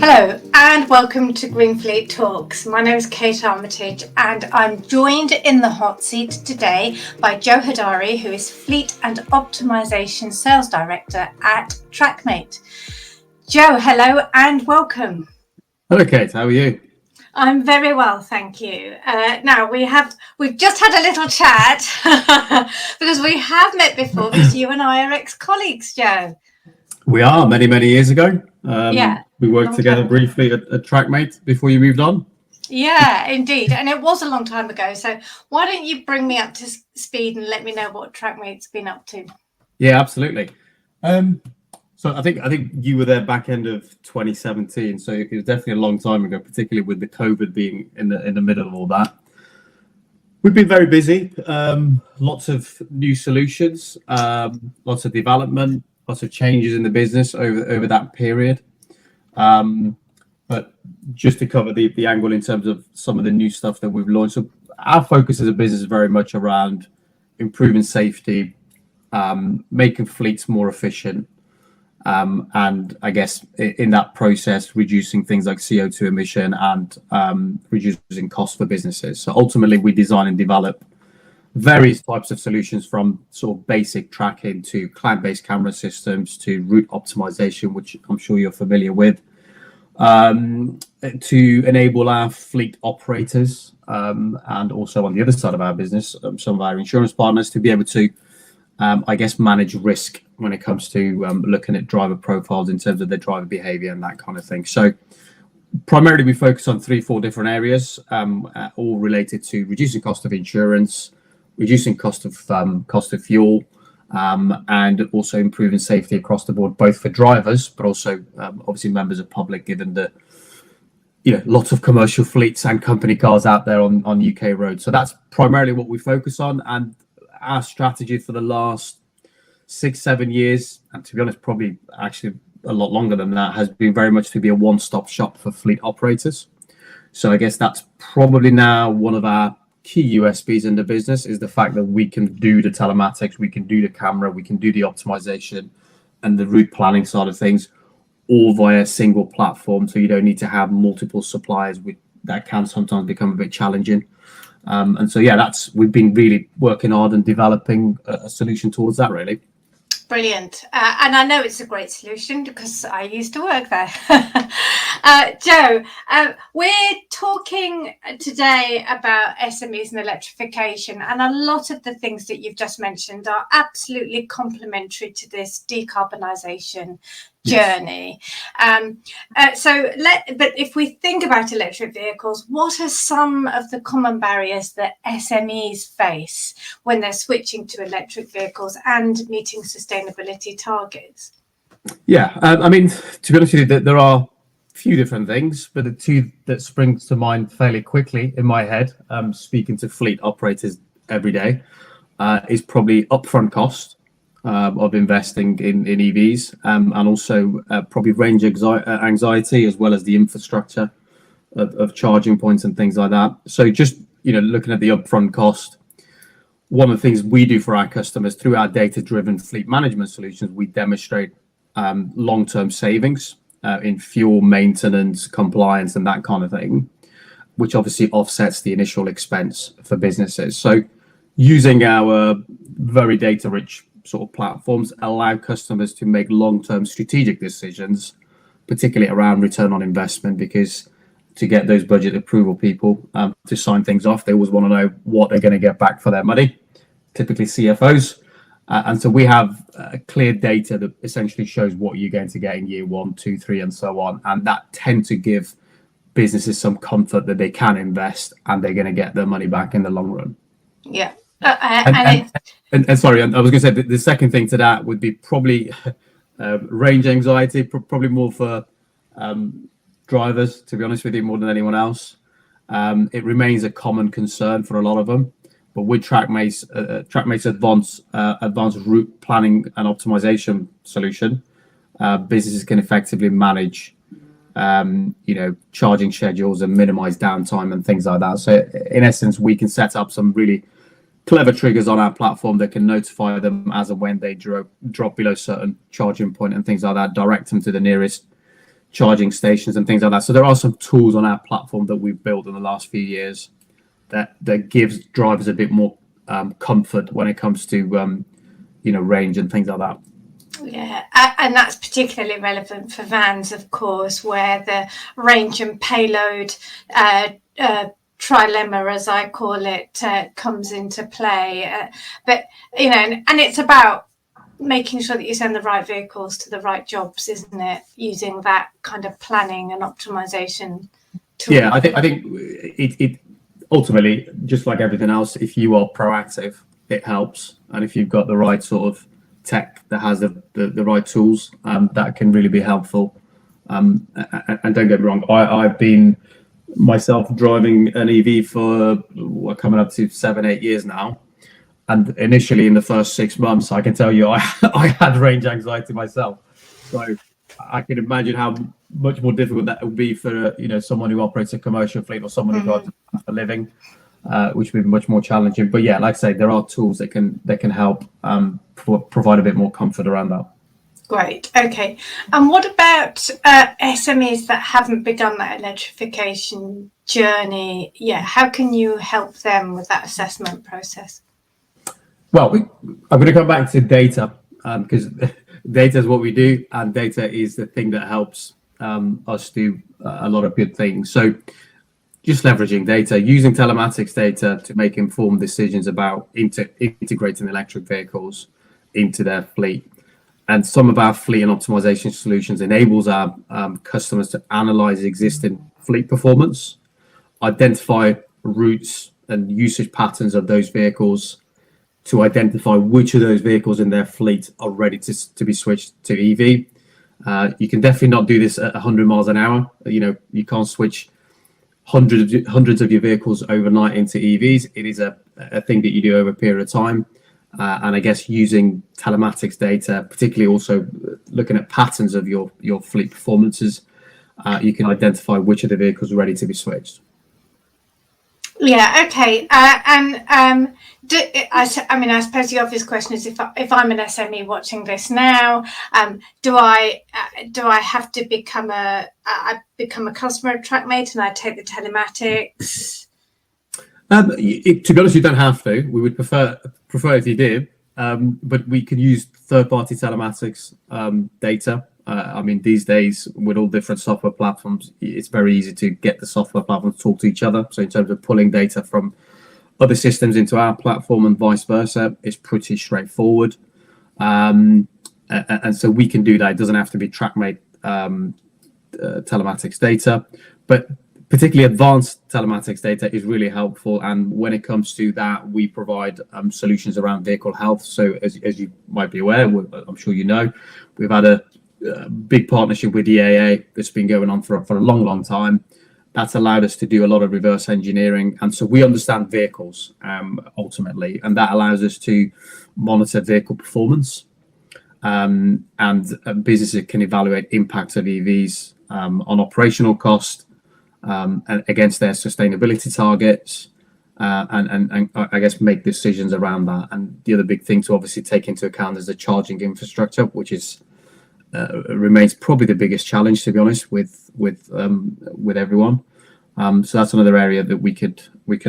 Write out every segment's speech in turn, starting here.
Hello and welcome to GreenFleet Talks. My name is Kate Armitage and I'm joined in the hot seat today by Joe Hadari, who is Fleet and Optimization Sales Director at TrakM8. Joe, hello and welcome. Hello Kate, how are you? I'm very well, thank you. Now we've just had a little chat because we have met before because you and I are ex-colleagues, Joe. We are many years ago. We worked together briefly at TrakM8 before you moved on. Yeah, indeed. And it was a long time ago. So why don't you bring me up to speed and let me know what TrakM8's been up to? Yeah, absolutely. So I think you were there back end of 2017. So it was definitely a long time ago, particularly with the COVID being in the middle of all that. We've been very busy. Lots of new solutions, lots of development, lots of changes in the business over that period. But just to cover the angle in terms of some of the new stuff that we've launched. So our focus as a business is very much around improving safety, making fleets more efficient, and I guess in that process, reducing things like CO2 emission and reducing costs for businesses. So ultimately, we design and develop various types of solutions from sort of basic tracking to cloud-based camera systems to route optimization, which I'm sure you're familiar with, to enable our fleet operators and also on the other side of our business, some of our insurance partners to be able to, I guess, manage risk when it comes to looking at driver profiles in terms of their driver behavior and that kind of thing. So primarily we focus on 3-4 different areas, all related to reducing cost of insurance, reducing cost of fuel, and also improving safety across the board, both for drivers, but also obviously members of public, given the lots of commercial fleets and company cars out there on UK roads. So that's primarily what we focus on, and our strategy for the last 6-7 years, and to be honest, probably actually a lot longer than that, has been very much to be a one-stop shop for fleet operators. So I guess that's probably now one of our key USPs in the business, is the fact that we can do the telematics, we can do the camera, we can do the optimization and the route planning side of things, all via a single platform. So you don't need to have multiple suppliers. That can sometimes become a bit challenging. And so we've been really working hard and developing a solution towards that, really. Brilliant. And I know it's a great solution because I used to work there. Joe, we're talking today about SMEs and electrification, and a lot of the things that you've just mentioned are absolutely complementary to this decarbonisation journey. But if we think about electric vehicles, what are some of the common barriers that SMEs face when they're switching to electric vehicles and meeting sustainability targets? Yeah, I mean, to be honest with you, there are a few different things, but the two that springs to mind fairly quickly in my head, speaking to fleet operators every day, is probably upfront cost of investing in EVs, and also probably range anxiety, as well as the infrastructure of charging points and things like that. So just looking at the upfront cost, one of the things we do for our customers through our data-driven fleet management solutions, we demonstrate long-term savings in fuel, maintenance, compliance, and that kind of thing, which obviously offsets the initial expense for businesses. So using our very data-rich sort of platforms allow customers to make long-term strategic decisions, particularly around return on investment, because to get those budget approval people to sign things off, they always want to know what they're going to get back for their money, typically CFOs. And so we have clear data that essentially shows what you're going to get in year 1, 2, 3, and so on. And that tends to give businesses some comfort that they can invest and they're going to get their money back in the long run. Yeah. And sorry, I was going to say the second thing to that would be probably range anxiety, probably more for drivers, to be honest with you, more than anyone else. It remains a common concern for a lot of them. But with TrakM8's advanced route planning and optimization solution, businesses can effectively manage charging schedules and minimize downtime and things like that. So in essence, we can set up some really clever triggers on our platform that can notify them as and when they drop below certain charging point and things like that, direct them to the nearest charging stations and things like that. So there are some tools on our platform that we've built in the last few years that gives drivers a bit more comfort when it comes to range and things like that. Yeah, and that's particularly relevant for vans, of course, where the range and payload trilemma, as I call it, comes into play. But and it's about making sure that you send the right vehicles to the right jobs, isn't it? Using that kind of planning and optimization tool. Yeah, I think it ultimately, just like everything else, if you are proactive, it helps, and if you've got the right sort of tech that has the right tools, that can really be helpful. And don't get me wrong, I've been myself driving an EV for coming up to 7-8 years now. And initially, in the first 6 months, I can tell you I had range anxiety myself. So I can imagine how much more difficult that would be for someone who operates a commercial fleet or someone who drives for a living, which would be much more challenging. But yeah, like I say, there are tools that can help provide a bit more comfort around that. Great. Okay. And what about SMEs that haven't begun that electrification journey yet? How can you help them with that assessment process? Well, I'm going to come back to data because data is what we do, and data is the thing that helps us do a lot of good things. So just leveraging data, using telematics data to make informed decisions about integrating electric vehicles into their fleet. And some of our fleet and optimization solutions enables our customers to analyze existing fleet performance, identify routes and usage patterns of those vehicles, to identify which of those vehicles in their fleet are ready to be switched to EV. You can definitely not do this at 100 miles an hour. You can't switch hundreds of your vehicles overnight into EVs. It is a thing that you do over a period of time. And I guess using telematics data, particularly also looking at patterns of your fleet performances, you can identify which of the vehicles are ready to be switched. Yeah. Okay. I suppose the obvious question is, if I'm an SME watching this now, do I have to become a customer of TrakM8 and I take the telematics? To be honest, you don't have to. We would prefer if you did, but we can use third-party telematics data. These days, with all different software platforms, it's very easy to get the software platforms to talk to each other. So in terms of pulling data from other systems into our platform and vice versa, it's pretty straightforward. And so we can do that. It doesn't have to be TrakM8 telematics data, but particularly advanced telematics data is really helpful. And when it comes to that, we provide solutions around vehicle health. So as you might be aware, I'm sure we've had a big partnership with EAA that's been going on for a long time. That's allowed us to do a lot of reverse engineering, and so we understand vehicles ultimately, and that allows us to monitor vehicle performance, and businesses can evaluate impacts of EVs on operational cost and against their sustainability targets, and I guess make decisions around that. And the other big thing to obviously take into account is the charging infrastructure, which is remains probably the biggest challenge, to be honest, with everyone. So that's another area that we could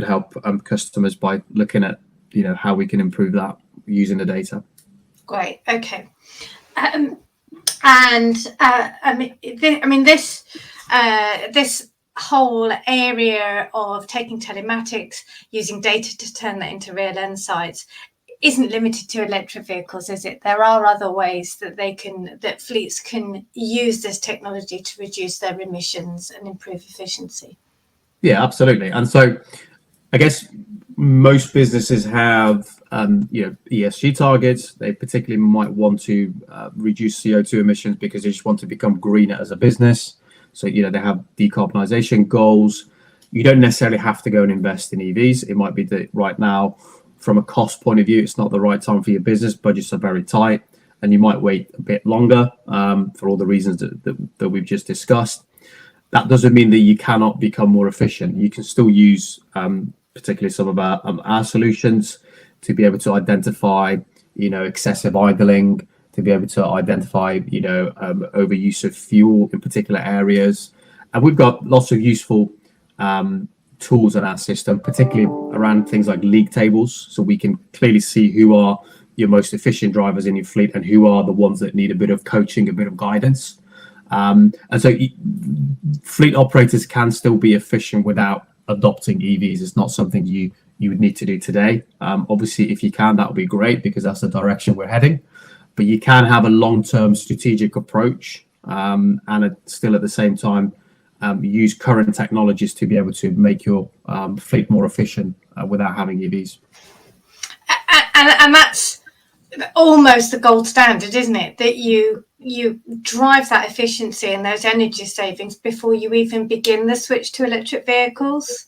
help customers by looking at how we can improve that using the data. Great. Okay. This whole area of taking telematics, using data to turn that into real insights, isn't limited to electric vehicles, is it? There are other ways that fleets can use this technology to reduce their emissions and improve efficiency. Yeah, absolutely. And so I guess most businesses have ESG targets. They particularly might want to reduce CO2 emissions because they just want to become greener as a business. So they have decarbonisation goals. You don't necessarily have to go and invest in EVs. It might be that right now, from a cost point of view, it's not the right time for your business. Budgets are very tight, and you might wait a bit longer for all the reasons that we've just discussed. That doesn't mean that you cannot become more efficient. You can still use particularly some of our solutions to be able to identify excessive idling, to be able to identify, overuse of fuel in particular areas. And we've got lots of useful tools in our system, particularly around things like league tables, so we can clearly see who are your most efficient drivers in your fleet and who are the ones that need a bit of coaching, a bit of guidance. And so fleet operators can still be efficient without adopting EVs. It's not something you would need to do today. Obviously, if you can, that would be great, because that's the direction we're heading. But you can have a long-term strategic approach and still at the same time use current technologies to be able to make your fleet more efficient without having EVs. And that's almost the gold standard, isn't it? That you drive that efficiency and those energy savings before you even begin the switch to electric vehicles.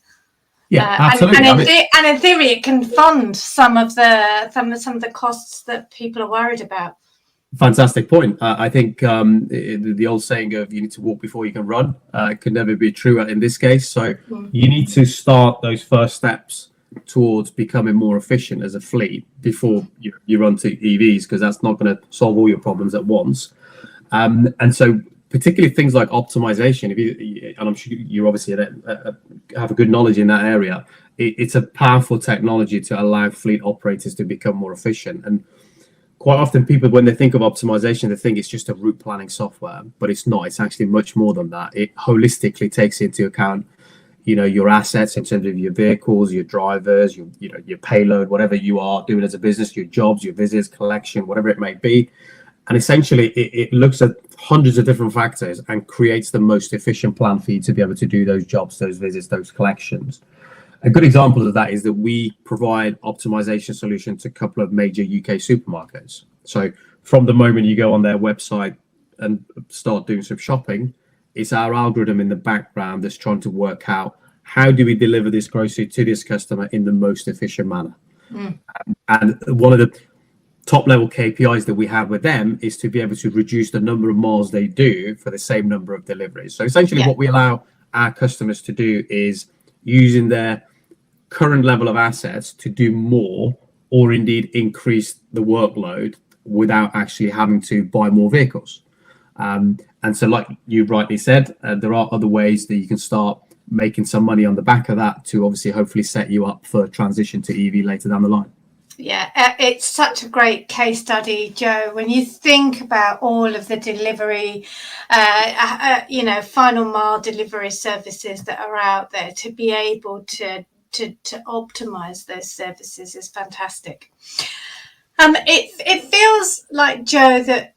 Yeah, absolutely. And in theory, it can fund some of the costs that people are worried about. Fantastic point. I think the old saying of you need to walk before you can run could never be truer in this case. So you need to start those first steps towards becoming more efficient as a fleet before you run to EVs, because that's not going to solve all your problems at once. And so particularly things like optimization, and I'm sure you obviously have a good knowledge in that area, it's a powerful technology to allow fleet operators to become more efficient. And quite often people, when they think of optimization, they think it's just a route planning software, but it's not. It's actually much more than that. It holistically takes into account your assets in terms of your vehicles, your drivers, your payload, whatever you are doing as a business, your jobs, your visits, collection, whatever it may be. And essentially, it looks at hundreds of different factors and creates the most efficient plan for you to be able to do those jobs, those visits, those collections. A good example of that is that we provide optimization solutions to a couple of major UK supermarkets. So from the moment you go on their website and start doing some shopping, it's our algorithm in the background that's trying to work out how do we deliver this grocery to this customer in the most efficient manner. And one of the top level KPIs that we have with them is to be able to reduce the number of miles they do for the same number of deliveries. So essentially what we allow our customers to do is using their current level of assets to do more, or indeed increase the workload without actually having to buy more vehicles. And so like you rightly said, there are other ways that you can start making some money on the back of that to obviously hopefully set you up for transition to EV later down the line. Yeah, it's such a great case study, Joe. When you think about all of the delivery, final mile delivery services that are out there, to be able to optimize those services is fantastic. It feels like, Joe, that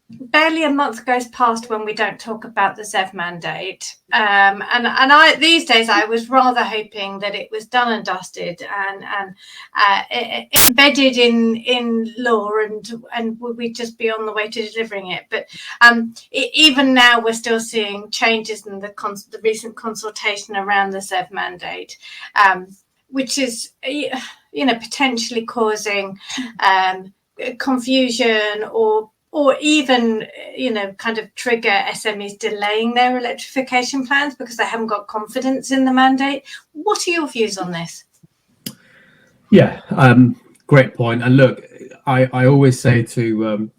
barely a month goes past when we don't talk about the ZEV mandate. And I these days I was rather hoping that it was done and dusted and embedded in law, and we'd just be on the way to delivering it. But even now we're still seeing changes in the recent consultation around the ZEV mandate, which is potentially causing confusion or even, kind of trigger SMEs delaying their electrification plans because they haven't got confidence in the mandate. What are your views on this? Yeah, great point. And look, I always say to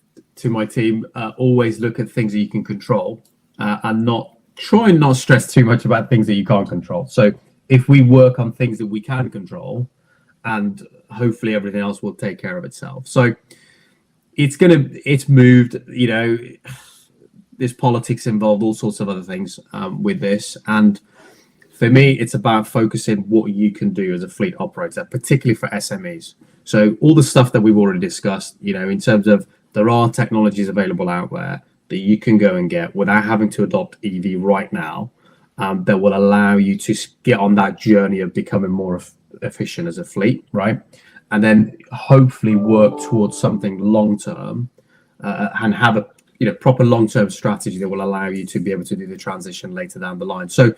my team, always look at things that you can control and try and not stress too much about things that you can't control. So if we work on things that we can control, and hopefully everything else will take care of itself. So it's moved, there's politics involved, all sorts of other things with this. And for me, it's about focusing what you can do as a fleet operator, particularly for SMEs. So all the stuff that we've already discussed, in terms of there are technologies available out there that you can go and get without having to adopt EV right now, that will allow you to get on that journey of becoming more efficient as a fleet, right? And then hopefully work towards something long-term and have a proper long-term strategy that will allow you to be able to do the transition later down the line. So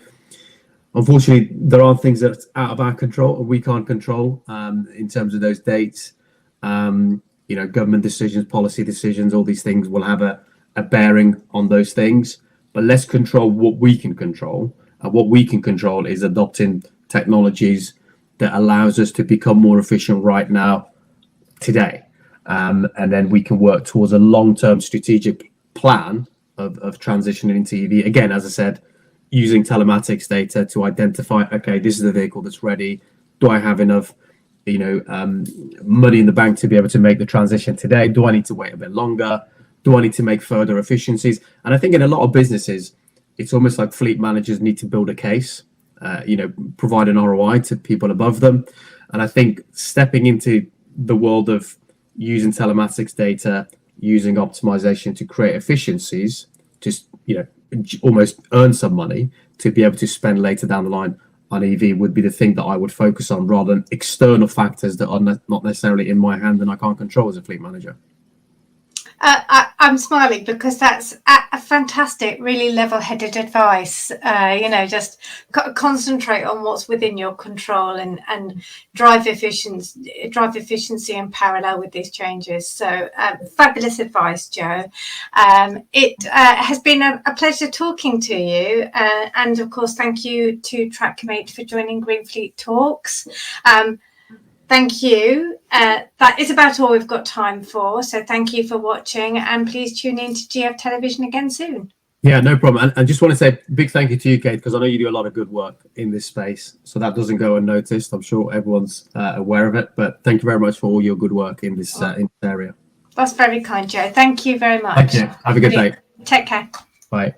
unfortunately, there are things that's out of our control or we can't control in terms of those dates. Government decisions, policy decisions, all these things will have a bearing on those things. But let's control what we can control. And what we can control is adopting technologies that allows us to become more efficient right now, today. and then we can work towards a long-term strategic plan of transitioning into EV. Again, as I said, using telematics data to identify, okay, this is the vehicle that's ready. Do I have enough, money in the bank to be able to make the transition today? Do I need to wait a bit longer? Do I need to make further efficiencies? And I think in a lot of businesses, it's almost like fleet managers need to build a case, provide an ROI to people above them. And I think stepping into the world of using telematics data, using optimization to create efficiencies, just almost earn some money to be able to spend later down the line on EV would be the thing that I would focus on, rather than external factors that are not necessarily in my hand and I can't control as a fleet manager. I'm smiling because that's a fantastic, really level-headed advice. Just concentrate on what's within your control and drive efficiency in parallel with these changes. So fabulous advice, Joe. It has been a pleasure talking to you. And of course, thank you to TrakM8 for joining GreenFleet Talks. Thank you. That is about all we've got time for. So thank you for watching, and please tune in to GF Television again soon. Yeah, no problem. And just want to say a big thank you to you, Kate, because I know you do a lot of good work in this space. So that doesn't go unnoticed. I'm sure everyone's aware of it. But thank you very much for all your good work in this area. That's very kind, Joe. Thank you very much. Thank you. Have a good day. Take care. Bye.